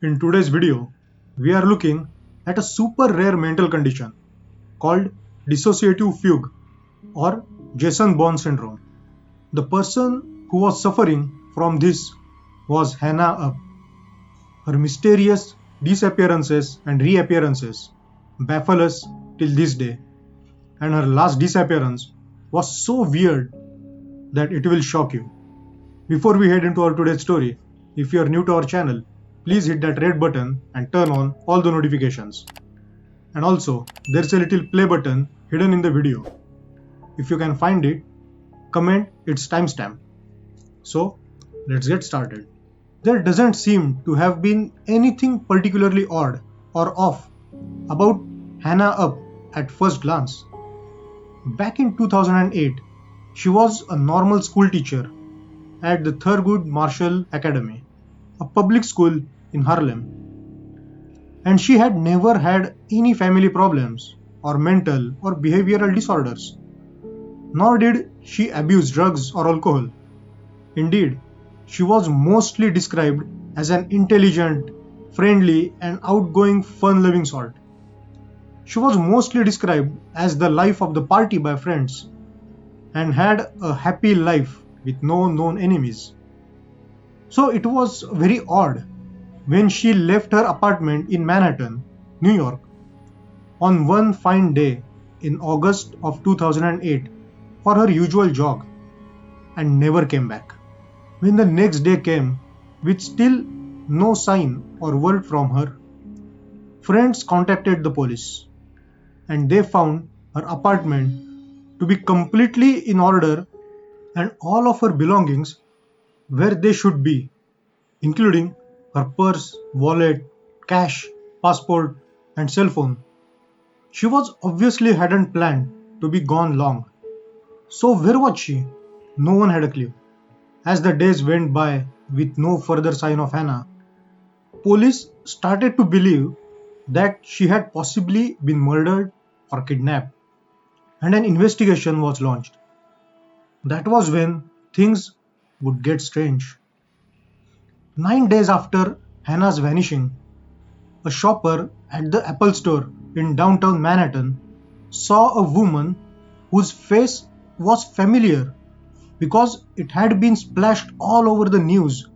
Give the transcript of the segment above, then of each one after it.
In today's video, we are looking at a super rare mental condition called dissociative fugue or Bourne Syndrome. The person who was suffering from this was Hannah Upp. Her mysterious disappearances and reappearances baffle us till this day, and her last disappearance was so weird that it will shock you. Before we head into our today's story, if you are new to our channel, please hit that red button and turn on all the notifications. And also, there's a little play button hidden in the video. If you can find it, comment its timestamp. So, let's get started. There doesn't seem to have been anything particularly odd or off about Hannah Upp at first glance. Back in 2008, she was a normal school teacher at the Thurgood Marshall Academy, a public school in Harlem. And she had never had any family problems or mental or behavioral disorders. Nor did she abuse drugs or alcohol. Indeed, she was mostly described as an intelligent, friendly, and outgoing, fun-loving sort. She was mostly described as the life of the party by friends and had a happy life with no known enemies. So it was very odd when she left her apartment in Manhattan, New York, on one fine day in August of 2008 for her usual jog and never came back. When the next day came with still no sign or word from her, friends contacted the police and they found her apartment to be completely in order and all of her belongings where they should be, including her purse, wallet, cash, passport, and cell phone. She was obviously hadn't planned to be gone long. So where was she? No one had a clue. As the days went by with no further sign of Hannah, police started to believe that she had possibly been murdered or kidnapped, and an investigation was launched. That was when things would get strange. 9 days after Hannah's vanishing, a shopper at the Apple store in downtown Manhattan saw a woman whose face was familiar because it had been splashed all over the news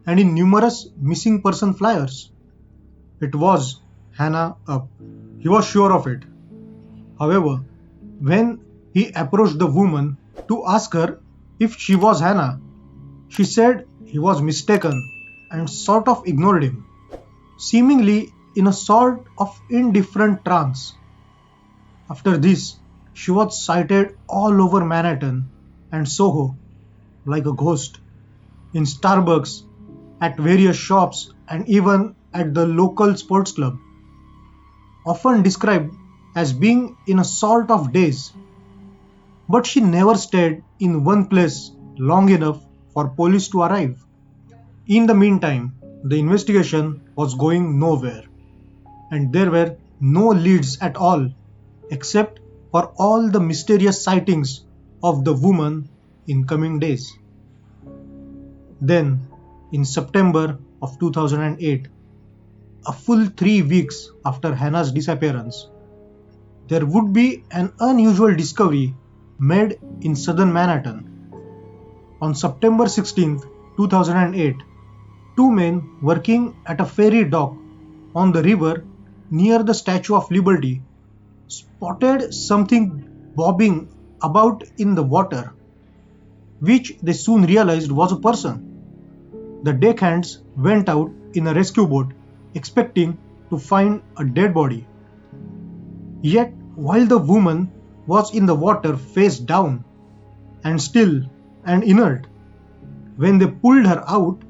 and in numerous missing person flyers. It was Hannah Upp. He was sure of it. However, when he approached the woman to ask her if she was Hannah, she said he was mistaken and sort of ignored him, seemingly in a sort of indifferent trance. After this, she was sighted all over Manhattan and Soho like a ghost, in Starbucks, at various shops, and even at the local sports club. Often described as being in a sort of daze, but she never stayed in one place long enough for police to arrive. In the meantime, the investigation was going nowhere, and there were no leads at all except for all the mysterious sightings of the woman in coming days. Then, in September of 2008, a full 3 weeks after Hannah's disappearance, there would be an unusual discovery made in southern Manhattan. On September 16, 2008, two men working at a ferry dock on the river near the Statue of Liberty spotted something bobbing about in the water, which they soon realized was a person. The deckhands went out in a rescue boat expecting to find a dead body. Yet, while the woman was in the water face down and still and inert, when they pulled her out,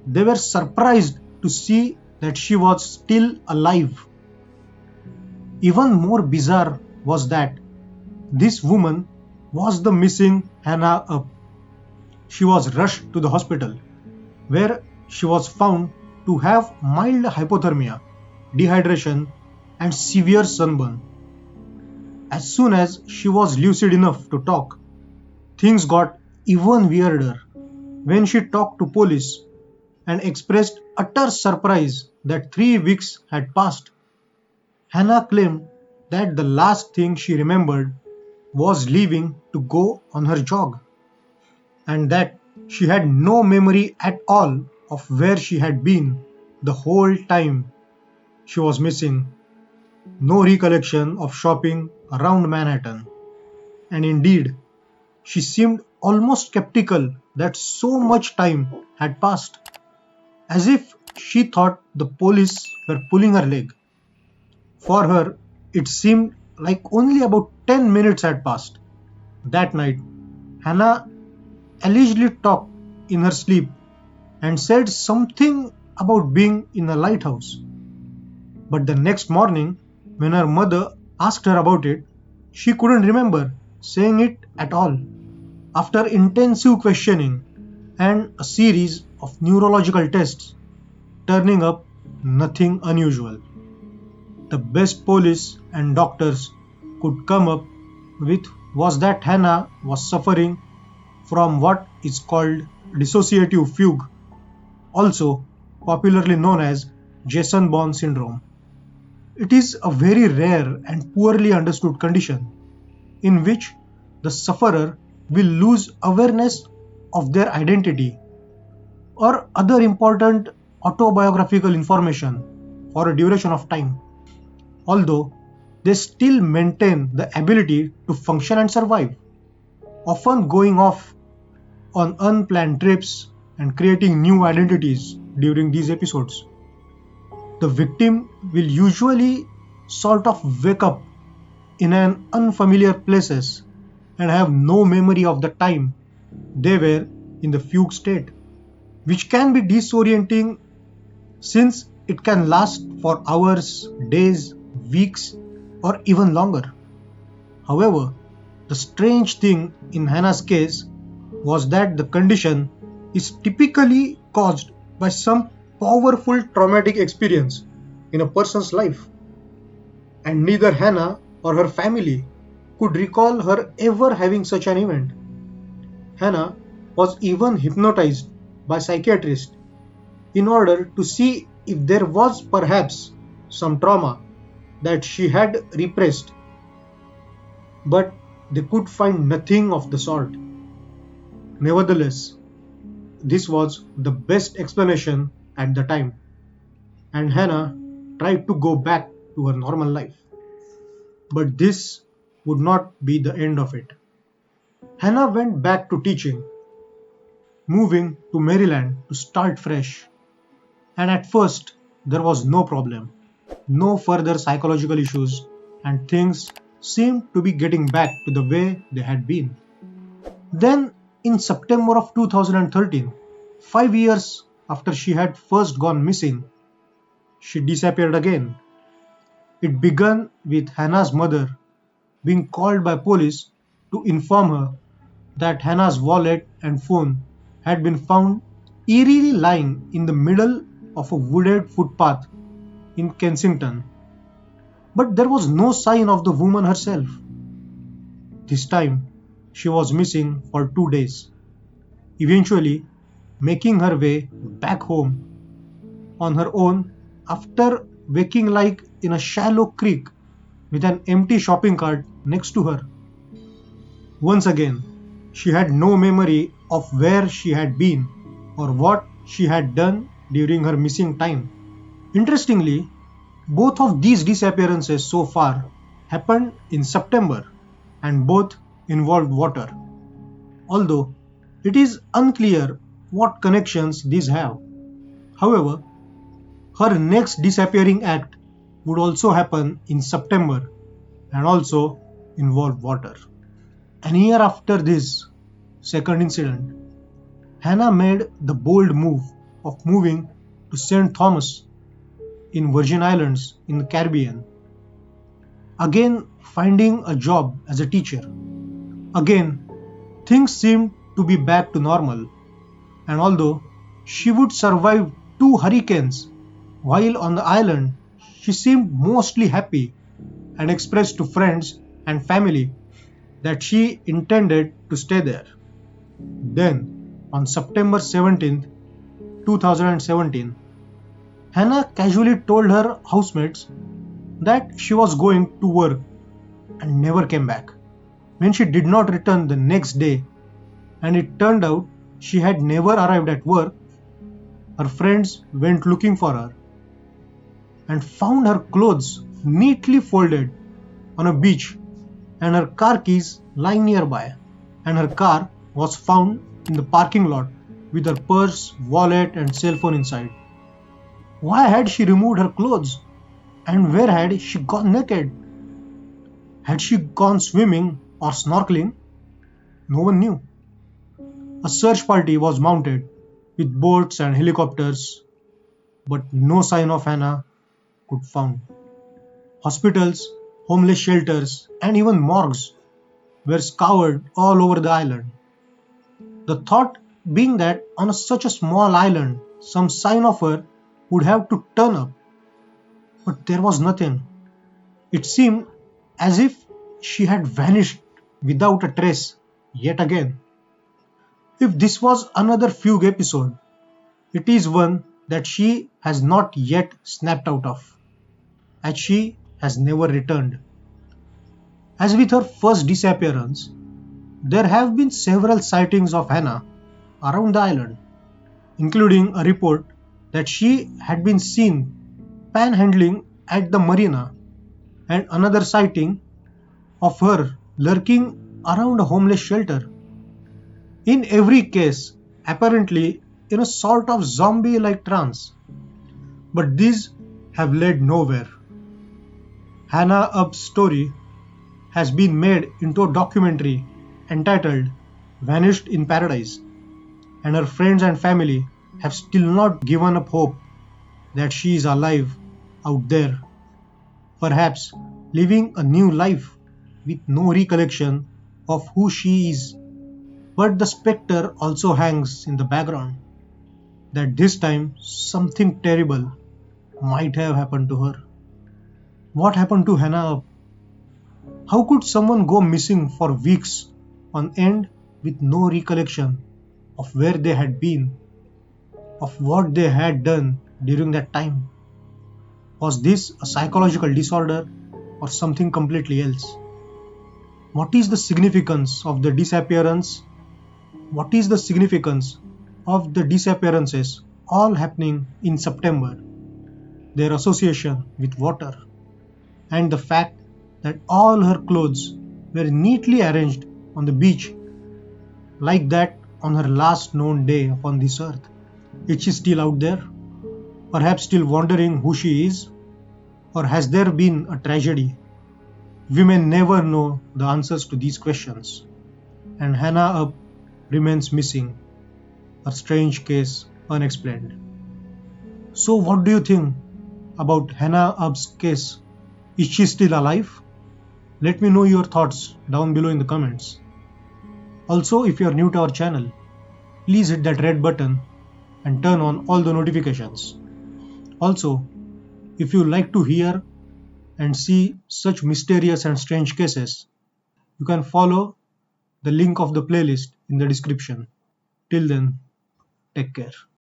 they were surprised to see that she was still alive. Even more bizarre was that this woman was the missing Hannah Upp. She was rushed to the hospital, where she was found to have mild hypothermia, dehydration, and severe sunburn. As soon as she was lucid enough to talk, things got even weirder when she talked to police and expressed utter surprise that 3 weeks had passed. Hannah claimed that the last thing she remembered was leaving to go on her jog, and that she had no memory at all of where she had been the whole time she was missing, no recollection of shopping around Manhattan. And indeed, she seemed almost skeptical that so much time had passed, as if she thought the police were pulling her leg. For her, it seemed like only about 10 minutes had passed. That night, Hannah allegedly talked in her sleep and said something about being in a lighthouse. But the next morning, when her mother asked her about it, she couldn't remember saying it at all. After intensive questioning and a series of neurological tests turning up nothing unusual, the best police and doctors could come up with was that Hannah was suffering from what is called dissociative fugue, also popularly known as Jason-Bourne syndrome. It is a very rare and poorly understood condition in which the sufferer will lose awareness of their identity or other important autobiographical information for a duration of time, although they still maintain the ability to function and survive, often going off on unplanned trips and creating new identities during these episodes. The victim will usually sort of wake up in an unfamiliar places and have no memory of the time they were in the fugue state, which can be disorienting since it can last for hours, days, weeks, or even longer. However, the strange thing in Hannah's case was that the condition is typically caused by some powerful traumatic experience in a person's life, and neither Hannah or her family could recall her ever having such an event. Hannah was even hypnotized by psychiatrists in order to see if there was perhaps some trauma that she had repressed, but they could find nothing of the sort. Nevertheless, this was the best explanation at the time, and Hannah tried to go back to her normal life. But this would not be the end of it. Hannah went back to teaching, moving to Maryland to start fresh. And at first, there was no problem, no further psychological issues, and things seemed to be getting back to the way they had been. Then, in September of 2013, 5 years after she had first gone missing, she disappeared again. It began with Hannah's mother being called by police to inform her that Hannah's wallet and phone had been found eerily lying in the middle of a wooded footpath in Kensington. But there was no sign of the woman herself. This time, she was missing for 2 days, eventually making her way back home on her own after waking like in a shallow creek with an empty shopping cart next to her. Once again, she had no memory of where she had been or what she had done during her missing time. Interestingly, both of these disappearances so far happened in September and both involved water, although it is unclear what connections these have. However, her next disappearing act would also happen in September and also involve water. An year after this second incident, Hannah made the bold move of moving to St. Thomas in Virgin Islands in the Caribbean, again finding a job as a teacher. Again, things seemed to be back to normal, and although she would survive 2 hurricanes while on the island, she seemed mostly happy and expressed to friends and family that she intended to stay there. Then, on September 17th, 2017, Hannah casually told her housemates that she was going to work and never came back. When she did not return the next day and it turned out she had never arrived at work, her friends went looking for her and found her clothes neatly folded on a beach and her car keys lying nearby. And her car was found in the parking lot with her purse, wallet, and cell phone inside. Why had she removed her clothes? And where had she gone naked? Had she gone swimming or snorkeling? No one knew. A search party was mounted with boats and helicopters, but no sign of Hannah could found. Hospitals, homeless shelters, and even morgues were scoured all over the island. The thought being that on such a small island, some sign of her would have to turn up, but there was nothing. It seemed as if she had vanished without a trace yet again. If this was another fugue episode, it is one that she has not yet snapped out of, as she has never returned. As with her first disappearance, there have been several sightings of Hannah around the island, including a report that she had been seen panhandling at the marina and another sighting of her lurking around a homeless shelter. In every case, apparently in a sort of zombie like trance. But these have led nowhere. Hannah Upp's story has been made into a documentary entitled Vanished in Paradise, and her friends and family have still not given up hope that she is alive out there, perhaps living a new life with no recollection of who she is. But the spectre also hangs in the background that this time something terrible might have happened to her. What happened to Hannah Upp? How could someone go missing for weeks on end with no recollection of where they had been, of what they had done during that time? Was this a psychological disorder or something completely else? What is the significance of the disappearance? What is the significance of the disappearances all happening in September? Their association with water, and the fact that all her clothes were neatly arranged on the beach like that on her last known day upon this earth. Is she still out there? Perhaps still wondering who she is? Or has there been a tragedy? We may never know the answers to these questions, and Hannah Upp remains missing, a strange case unexplained. So, what do you think about Hannah Upp's case? Is she still alive? Let me know your thoughts down below in the comments. Also, if you are new to our channel, please hit that red button and turn on all the notifications. Also, if you like to hear and see such mysterious and strange cases, you can follow the link of the playlist in the description. Till then, take care.